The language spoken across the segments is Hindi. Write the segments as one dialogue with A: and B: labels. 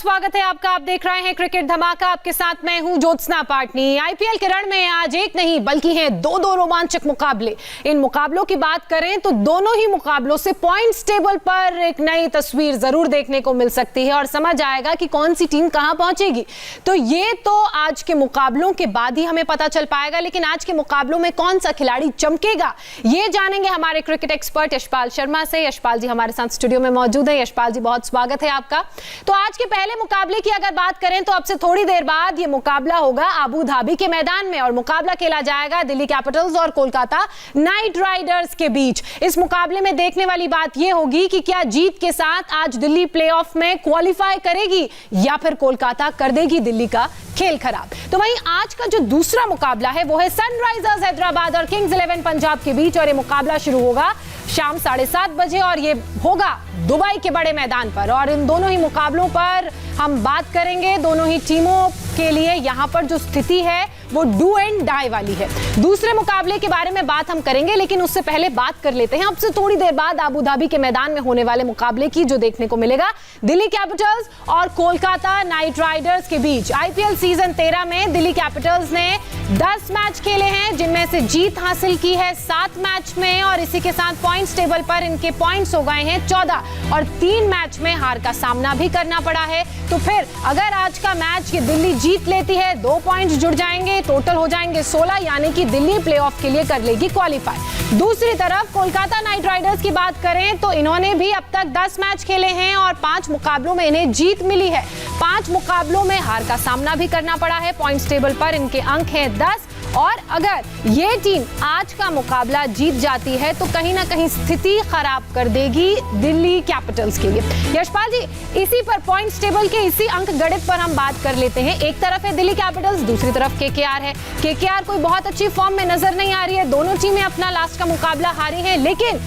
A: स्वागत है आपका। आप देख रहे हैं क्रिकेट धमाका। आपके साथ मैं हूं ज्योत्सना पाटनी। आईपीएल के रण में आज एक नहीं बल्कि हैं दो रोमांचक मुकाबले। इन मुकाबलों की बात करें तो दोनों ही मुकाबलों से पॉइंट्स टेबल पर एक नई तस्वीर जरूर देखने को मिल सकती है और समझ आएगा कि कौन सी टीम कहां पहुंचेगी। तो ये तो आज के मुकाबलों के बाद ही हमें पता चल पाएगा, लेकिन आज के मुकाबलों में कौन सा खिलाड़ी चमकेगा ये जानेंगे हमारे क्रिकेट एक्सपर्ट यशपाल शर्मा से। यशपाल जी हमारे साथ स्टूडियो में मौजूद है। यशपाल जी बहुत स्वागत है आपका। तो आज के पहले मुकाबले की अगर बात करें तो अब से थोड़ी देर बाद ये मुकाबला होगा अबू धाबी के मैदान में और मुकाबला खेला जाएगा दिल्ली कैपिटल्स और कोलकाता नाइट राइडर्स के बीच। इस मुकाबले में देखने वाली बात ये होगी कि क्या जीत के साथ आज दिल्ली प्लेऑफ में क्वालिफाई करेगी या फिर कोलकाता कर देगी दिल्ली का खेल खराब। तो वहीं आज का जो दूसरा मुकाबला है वो है सनराइजर्स हैदराबाद और किंग्स 11 पंजाब के बीच और ये मुकाबला शुरू होगा शाम 7:30 बजे और ये होगा दुबई के बड़े मैदान पर। और इन दोनों ही मुकाबलों पर हम बात करेंगे। दोनों ही टीमों के लिए यहां पर जो स्थिति है वो डू एंड डाई वाली है। दूसरे मुकाबले के बारे में बात हम करेंगे, लेकिन उससे पहले बात कर लेते हैं अब से थोड़ी देर बाद अबू धाबी के मैदान में होने वाले मुकाबले की, जो देखने को मिलेगा दिल्ली कैपिटल्स और कोलकाता नाइट राइडर्स के बीच। आईपीएल सीजन 13 में दिल्ली कैपिटल्स ने 10 मैच खेले हैं, जिनमें से जीत हासिल की है 7 मैच में और इसी के साथ पॉइंट्स टेबल पर इनके पॉइंट्स हो गए हैं 14 और 3 मैच में हार का सामना भी करना पड़ा है। तो फिर अगर आज का मैच ये दिल्ली जीत लेती है 2 पॉइंट्स जुड़ जाएंगे, टोटल हो जाएंगे 16, यानी कि दिल्ली प्लेऑफ के लिए कर लेगी क्वालिफाई। दूसरी तरफ कोलकाता नाइट राइडर्स की बात करें तो इन्होंने भी अब तक 10 मैच खेले हैं और 5 मुकाबलों में इन्हें जीत मिली है। 5 मुकाबलों में हार का सामना भी करना पड़ा है। पॉइंट्स टेबल पर इनके अंक हैं 10 और अगर ये टीम आज का मुकाबला जीत जाती है तो कहीं ना कहीं स्थिति खराब कर देगी दिल्ली कैपिटल्स के लिए। यशपाल जी, इसी पर पॉइंट्स टेबल के इसी अंक गणित पर हम बात कर लेते हैं। एक तरफ है दिल्ली कैपिटल्स, दूसरी तरफ केकेआर है। केकेआर कोई बहुत अच्छी फॉर्म में नजर नहीं आ रही है। दोनों टीमें अपना लास्ट का मुकाबला हारी हैं, लेकिन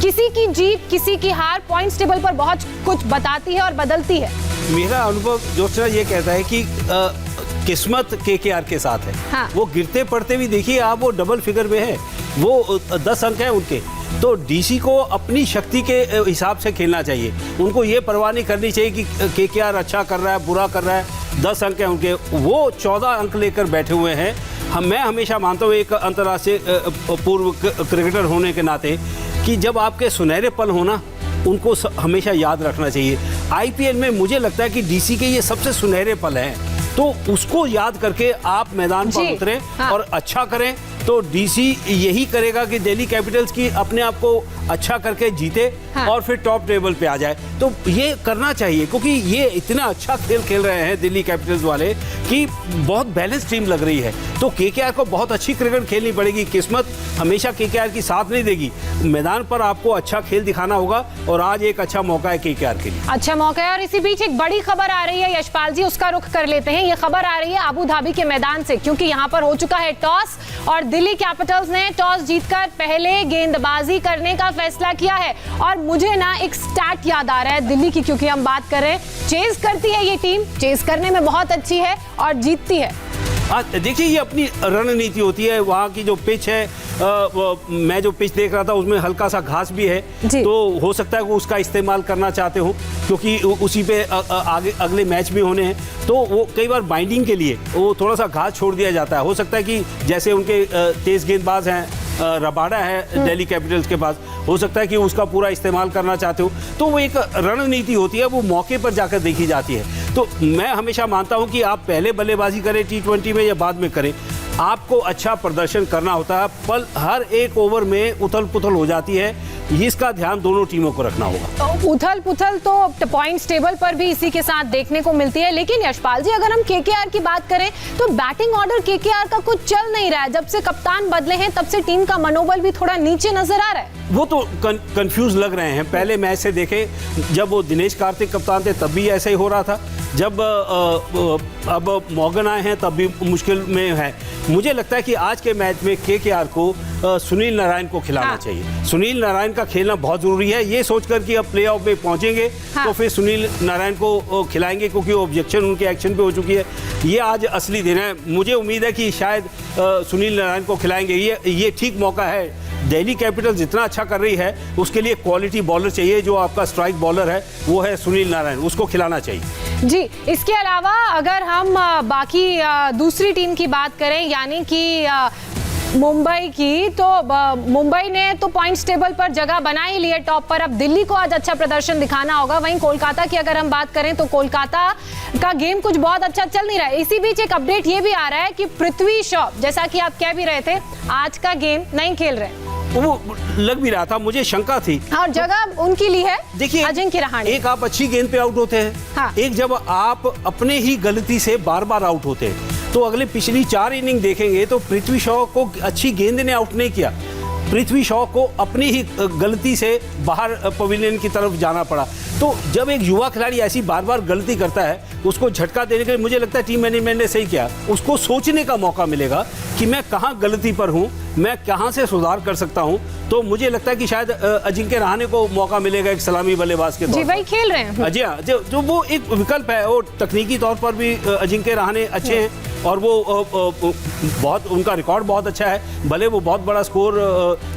A: किसी की जीत किसी की हार पॉइंट्स टेबल पर बहुत कुछ बताती है और बदलती है।
B: मेरा अनुभव ज्योत्सना ये कहता है कि किस्मत केकेआर के साथ है।
A: हाँ।
B: वो गिरते पड़ते भी देखिए आप, वो डबल फिगर में है, वो 10 अंक है उनके। तो डीसी को अपनी शक्ति के हिसाब से खेलना चाहिए। उनको ये परवाह नहीं करनी चाहिए कि केकेआर अच्छा कर रहा है बुरा कर रहा है। 10 अंक है उनके, वो 14 अंक लेकर बैठे हुए हैं। मैं हमेशा मानता हूँ एक अंतर्राष्ट्रीय पूर्व क्रिकेटर होने के नाते कि जब आपके सुनहरे पल होना उनको हमेशा याद रखना चाहिए। आईपीएल में मुझे लगता है कि डीसी के ये सबसे सुनहरे पल हैं, तो उसको याद करके आप मैदान पर उतरें। हाँ। और अच्छा करें। तो डीसी यही करेगा कि दिल्ली कैपिटल्स की अपने आप को अच्छा करके जीते। हाँ। और फिर टॉप टेबल पे आ जाए। तो ये करना चाहिए क्योंकि ये इतना अच्छा खेल खेल रहे हैं दिल्ली कैपिटल्स वाले कि बहुत बैलेंस टीम लग रही है। तो केकेआर को बहुत अच्छी क्रिकेट खेलनी पड़ेगी। किस्मत हमेशा केकेआर की साथ नहीं देगी। मैदान पर आपको अच्छा खेल दिखाना होगा और आज एक अच्छा मौका है केकेआर के लिए।
A: अच्छा मौका है। और इसी बीच एक बड़ी खबर आ रही है यशपाल जी, उसका रुख कर लेते हैं। ये खबर आ रही है अबू धाबी के मैदान से, क्योंकि यहाँ पर हो चुका है टॉस और दिल्ली कैपिटल्स ने टॉस जीतकर पहले गेंदबाजी करने का फैसला किया है। और मुझे ना एक स्टैट याद आ रहा है दिल्ली की, क्योंकि हम बात कर रहे हैं चेज करती है ये टीम, चेज करने में बहुत अच्छी है और जीतती है।
B: देखिए ये अपनी रणनीति होती है। वहाँ की जो पिच है, मैं जो पिच देख रहा था उसमें हल्का सा घास भी है, तो हो सकता है वो उसका इस्तेमाल करना चाहते हो क्योंकि उसी पे आगे अगले मैच भी होने हैं। तो वो कई बार बाइंडिंग के लिए वो थोड़ा सा घास छोड़ दिया जाता है। हो सकता है कि जैसे उनके तेज गेंदबाज हैं, रबाडा है दिल्ली कैपिटल्स के पास, हो सकता है कि उसका पूरा इस्तेमाल करना चाहते हो। तो वो एक रणनीति होती है, वो मौके पर जाकर देखी जाती है। तो मैं हमेशा मानता हूं कि आप पहले बल्लेबाजी करें T20 में या बाद में करें, आपको अच्छा प्रदर्शन करना होता है। पल हर एक ओवर में उथल पुथल हो जाती है, इसका ध्यान दोनों टीमों को रखना होगा।
A: उथल पुथल तो पॉइंट्स टेबल पर भी इसी के साथ देखने को मिलती है। लेकिन यशपाल जी, अगर हम केकेआर की बात करें तो बैटिंग ऑर्डर केकेआर का कुछ चल नहीं रहा है। जब से कप्तान बदले हैं तब से टीम का मनोबल भी थोड़ा नीचे नजर आ रहा है।
B: वो तो कंफ्यूज लग रहे हैं। पहले मैच से देखे, जब वो दिनेश कार्तिक कप्तान थे तब भी ऐसा ही हो रहा था। जब अब मॉर्गन आए हैं तब भी मुश्किल में है। मुझे लगता है कि आज के मैच में केकेआर को सुनील नारायण को खिलाना चाहिए। सुनील नारायण का खेलना बहुत जरूरी है। ये सोचकर कि अब प्लेऑफ में पहुंचेंगे तो फिर सुनील नारायण को खिलाएंगे, क्योंकि ऑब्जेक्शन उनके एक्शन पे हो चुकी है। ये आज असली दिन है। मुझे उम्मीद है कि शायद सुनील नारायण को खिलाएंगे। ये ठीक मौका है दिल्ली कैपिटल जितना अच्छा कर रही है उसके लिए क्वालिटी बॉलर चाहिए। जो आपका स्ट्राइक बॉलर है वो है सुनील नारायण, उसको खिलाना चाहिए।
A: जी, इसके अलावा अगर हम बाकी दूसरी टीम की बात करें यानी कि मुंबई की, तो मुंबई ने तो पॉइंट्स टेबल पर जगह बना ही ली है टॉप पर। अब दिल्ली को आज अच्छा प्रदर्शन दिखाना होगा। वहीं कोलकाता की अगर हम बात करें तो कोलकाता का गेम कुछ बहुत अच्छा चल नहीं रहा है। इसी बीच एक अपडेट ये भी आ रहा है कि पृथ्वी शॉ, जैसा कि आप कह भी रहे थे, आज का गेम नहीं खेल रहे।
B: वो लग भी रहा था, मुझे शंका थी।
A: और जगह उनकी ली है
B: देखिए
A: अजिंक्य रहाणे।
B: एक आप अच्छी गेंद पे आउट होते हैं,
A: हाँ।
B: एक जब आप अपने ही गलती से बार बार आउट होते हैं। तो अगले पिछली 4 इनिंग देखेंगे तो पृथ्वी शॉ को अच्छी गेंद ने आउट नहीं किया। पृथ्वी शॉ को अपनी ही गलती से बाहर पवेलियन की तरफ जाना पड़ा। तो जब एक युवा खिलाड़ी ऐसी बार बार गलती करता है, उसको झटका देने के लिए मुझे लगता है टीम मैनेजमेंट ने सही किया। उसको सोचने का मौका मिलेगा कि मैं कहाँ गलती पर हूँ, मैं कहाँ से सुधार कर सकता हूँ। तो मुझे लगता है कि शायद अजिंक्य रहाणे को मौका मिलेगा एक सलामी बल्लेबाज के तौर पर।
A: जी, वही खेल रहे हैं।
B: जी हाँ, जो वो एक विकल्प है। और तकनीकी तौर पर भी अजिंक्य रहाणे अच्छे हैं और वो बहुत, उनका रिकॉर्ड बहुत अच्छा है। भले वो बहुत बड़ा स्कोर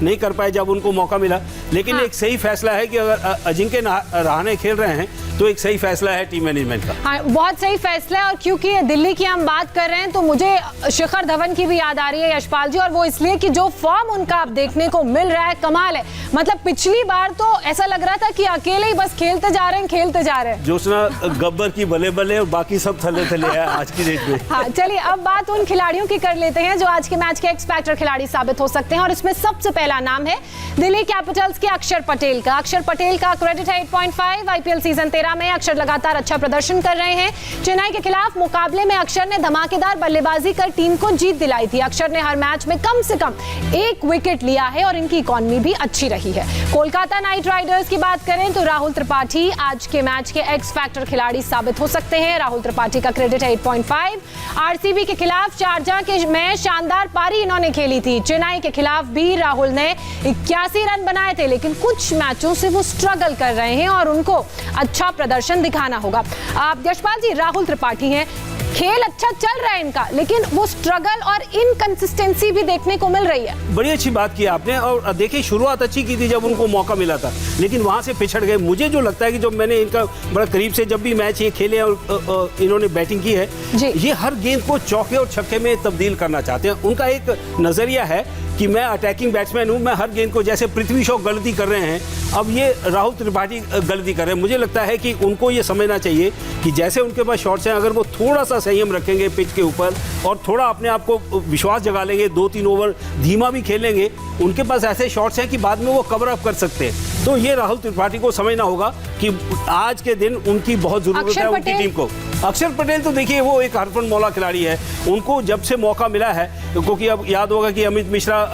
B: नहीं कर पाए जब उनको मौका मिला, लेकिन एक सही फैसला है कि अगर अजिंक्य रहाणे खेल रहे हैं तो एक सही फैसला है टीम मैनेजमेंट का।
A: हाँ, बहुत सही फैसला है। और क्योंकि दिल्ली की हम बात कर रहे हैं तो मुझे शिखर धवन की भी याद आ रही है, यशपाल जी। और वो इसलिए कि जो फॉर्म उनका अब देखने को मिल रहा है कमाल है। मतलब पिछली बार तो ऐसा लग रहा था कि अकेले ही बस खेलते जा रहे हैं।
B: जोशना गब्बर की बल्ले बल्ले और बाकी सब थले थले है आज की डेट में।
A: हाँ, चलिए अब बात उन खिलाड़ियों की कर लेते हैं जो आज के मैच के एक्स फैक्टर खिलाड़ी साबित हो सकते हैं। और इसमें सबसे पहला नाम है दिल्ली कैपिटल्स के अक्षर पटेल का। अक्षर पटेल का क्रेडिट है 8.5। आईपीएल सीजन 13 में अक्षर लगातार अच्छा प्रदर्शन कर रहे हैं। चेन्नई के खिलाफ मुकाबले में अक्षर ने धमाकेदार बल्लेबाजी कर टीम को जीत दिलाई थी। अक्षर ने हर मैच में कम से कम 1 विकेट लिया है और इनकी इकॉनमी भी अच्छी रही है। कोलकाता नाइट राइडर्स की बात करें तो राहुल त्रिपाठी आज के मैच के एक्स फैक्टर खिलाड़ी साबित हो सकते हैं। राहुल त्रिपाठी का क्रेडिट है 8.5। आरसीबी के खिलाफ शारजाह में शानदार पारी इन्होंने खेली थी। चेन्नई के खिलाफ भी राहुल ने 81 रन बनाए थे, लेकिन कुछ मैचों से वो स्ट्रगल कर रहे हैं और उनको अच्छा प्रदर्शन दिखाना होगा। आप यशपाल जी, राहुल त्रिपाठी हैं, खेल अच्छा चल रहा है इनका, लेकिन वो स्ट्रगल और इनकंसिस्टेंसी भी देखने को मिल रही है।
B: बड़ी अच्छी बात की आपने। और देखिए शुरुआत अच्छी की थी जब उनको मौका मिला था, लेकिन वहां से पिछड़ गए। मुझे जो लगता है कि जब मैंने इनका बड़ा करीब से जब भी मैच ये खेले और इन्होंने बैटिंग की है, ये हर गेंद को चौके और छक्के में तब्दील करना चाहते हैं। उनका एक नजरिया है कि मैं अटैकिंग बैट्समैन हूं, मैं हर गेंद को, जैसे पृथ्वी शॉ गलती कर रहे हैं, अब ये राहुल त्रिपाठी गलती कर रहे हैं। मुझे लगता है कि उनको ये समझना चाहिए कि जैसे उनके पास शॉट्स हैं, अगर वो थोड़ा सा संयम रखेंगे पिच के ऊपर और थोड़ा अपने आप को विश्वास जगा लेंगे, 2-3 ओवर धीमा भी खेलेंगे, उनके पास ऐसे शॉट्स हैं कि बाद में वो कवर अप कर सकते हैं। तो ये राहुल त्रिपाठी को समझना होगा कि आज के दिन उनकी बहुत जरूरत है उनकी टीम को। अक्षर पटेल तो देखिए वो एक हरफन मौला खिलाड़ी है। उनको जब से मौका मिला है, क्योंकि अब याद होगा कि अमित मिश्रा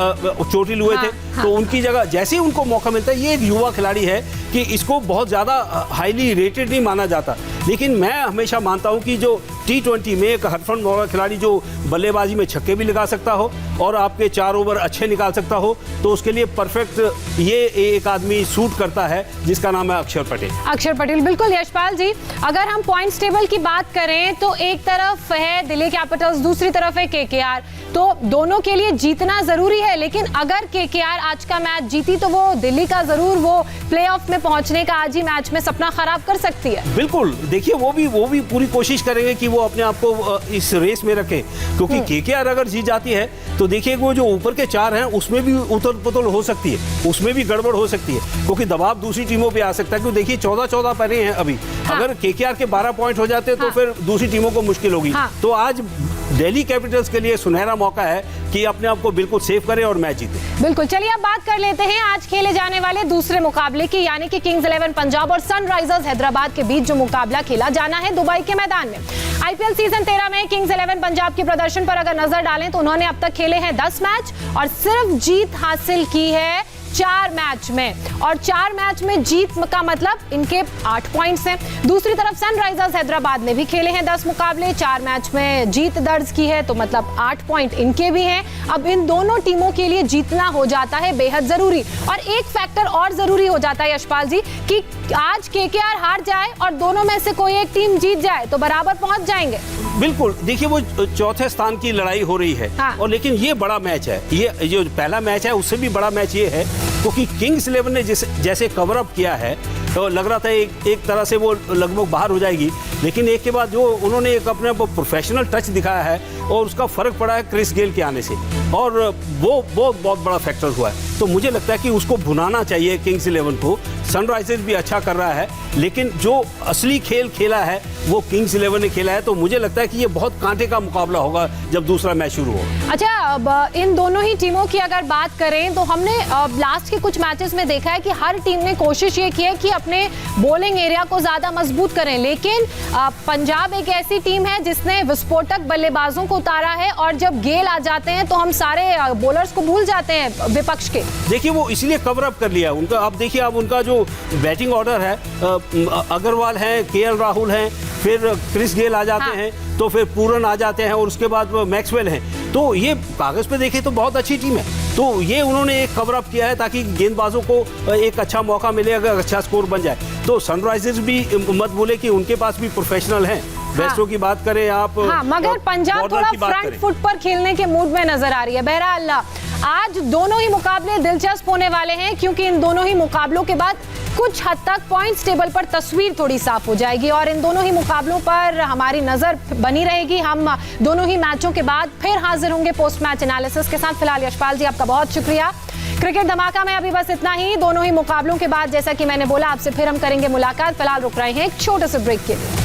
B: चोटिल हुए थे, तो उनकी जगह जैसे ही उनको मौका मिलता है, ये एक युवा खिलाड़ी है कि इसको बहुत ज़्यादा हाईली रेटेड नहीं माना जाता, लेकिन मैं हमेशा मानता हूं कि जो T20 में एक हरफन मौला खिलाड़ी जो बल्लेबाजी में छक्के भी लगा सकता हो और आपके 4 ओवर अच्छे निकाल सकता हो, तो उसके लिए परफेक्ट ये एक आदमी सूट करता है जिसका नाम है अक्षर पटेल।
A: अक्षर पटेल, बिल्कुल यशपाल जी। अगर हम पॉइंट्स टेबल की बात करें तो एक तरफ है दिल्ली कैपिटल्स, दूसरी तरफ है KKR। तो दोनों के लिए जीतना जरूरी है, लेकिन अगर KKR आज का मैच जीती तो वो दिल्ली का जरूर वो प्लेऑफ में पहुंचने का आज ही मैच में सपना खराब कर सकती है।
B: बिल्कुल, देखिए वो भी पूरी कोशिश करेंगे कि वो अपने आप को इस रेस में रखें, क्योंकि KKR अगर जीत जाती है तो देखिए वो जो ऊपर के 4 हैं उसमें भी उथल पुथल हो सकती है, उसमें भी गड़बड़ हो सकती है, क्योंकि दबाव दूसरी टीमों पे आ सकता है। क्योंकि देखिए 14-14 परे हैं अभी। अगर KKR के 12 पॉइंट हो जाते तो फिर दूसरी टीमों को मुश्किल होगी। तो आज दिल्ली कैपिटल्स के लिए सुनहरा मौका है कि अपने आप को बिल्कुल सेव करे और मैच जीते।
A: बिल्कुल, चलिए अब बात कर लेते हैं आज खेले जाने वाले दूसरे मुकाबले की, यानी कि किंग्स 11 पंजाब और सनराइजर्स हैदराबाद के बीच जो मुकाबला खेला जाना है दुबई के मैदान में। आईपीएल सीजन 13 में किंग्स 11 पंजाब के प्रदर्शन पर अगर नजर डालें तो उन्होंने अब तक खेले हैं 10 मैच और सिर्फ जीत हासिल की है 4 मैच में, और 4 मैच में जीत का मतलब इनके 8 पॉइंट्स हैं। दूसरी तरफ सनराइजर्स हैदराबाद ने भी खेले हैं 10 मुकाबले, 4 मैच में जीत दर्ज की है, तो मतलब 8 पॉइंट इनके भी हैं। अब इन दोनों टीमों के लिए जीतना हो जाता है बेहद जरूरी, और एक फैक्टर और जरूरी हो जाता है यशपाल जी कि आज केकेआर हार जाए और दोनों में से कोई एक टीम जीत जाए तो बराबर पहुंच जाएंगे।
B: बिल्कुल, देखिए वो चौथे स्थान की लड़ाई हो रही है।
A: हाँ।
B: और लेकिन ये बड़ा मैच है, ये जो पहला मैच है उससे भी बड़ा मैच ये है क्योंकि किंग्स 11 ने जैसे कवर अप किया है तो लग रहा था एक तरह से वो लगभग बाहर हो जाएगी, लेकिन एक के बाद जो उन्होंने एक अपने प्रोफेशनल टच दिखाया है और उसका फर्क पड़ा है क्रिस गेल के आने से, और वो बहुत बड़ा फैक्टर हुआ है। तो मुझे लगता है कि उसको भुनाना चाहिए किंग्स 11 को। सनराइजर्स भी अच्छा कर रहा है, लेकिन जो असली खेल खेला है वो किंग्स 11 ने खेला है, तो मुझे लगता है कि ये बहुत कांटे का मुकाबला होगा जब दूसरा मैच शुरू हो।
A: अच्छा, अब इन दोनों ही टीमों की अगर बात करें तो हमने लास्ट के कुछ मैचेस में देखा है कि हर टीम ने कोशिश ये की है कि अपने बॉलिंग एरिया को ज्यादा मजबूत करें, लेकिन पंजाब एक ऐसी टीम है जिसने विस्फोटक बल्लेबाजों को उतारा है, और जब गेल आ जाते हैं तो हम सारे बॉलर्स को भूल जाते हैं विपक्ष के।
B: देखिए वो इसलिए कवर अप कर लिया उनका। अब देखिए अब उनका जो बैटिंग ऑर्डर है, अग्रवाल हैं, केएल राहुल हैं, फिर क्रिस गेल आ जाते हैं, तो फिर पूरन आ जाते हैं, और उसके बाद मैक्सवेल हैं। तो ये कागज पे देखें तो बहुत अच्छी टीम है। तो ये उन्होंने एक कवर अप किया है ताकि गेंदबाजों को एक अच्छा मौका मिले, अगर अच्छा स्कोर बन जाए। तो सनराइजर्स भी मत बोले कि उनके पास भी प्रोफेशनल हैं। बेस्टो की बात करें आप,
A: मगर पंजाब थोड़ा फ्रंट फुट पर खेलने के मूड में नजर आ रही है। बहरहाल आज दोनों ही मुकाबले दिलचस्प होने वाले हैं, क्योंकि इन दोनों ही मुकाबलों के बाद कुछ हद तक पॉइंट्स टेबल पर तस्वीर थोड़ी साफ हो जाएगी, और इन दोनों ही मुकाबलों पर हमारी नजर बनी रहेगी। हम दोनों ही मैचों के बाद फिर हाजिर होंगे पोस्ट मैच एनालिसिस के साथ। फिलहाल यशपाल जी आपका बहुत शुक्रिया। क्रिकेट धमाका में अभी बस इतना ही। दोनों ही मुकाबलों के बाद जैसा कि मैंने बोला आपसे फिर हम करेंगे मुलाकात। फिलहाल रुक रहे हैं एक छोटे से ब्रेक के लिए।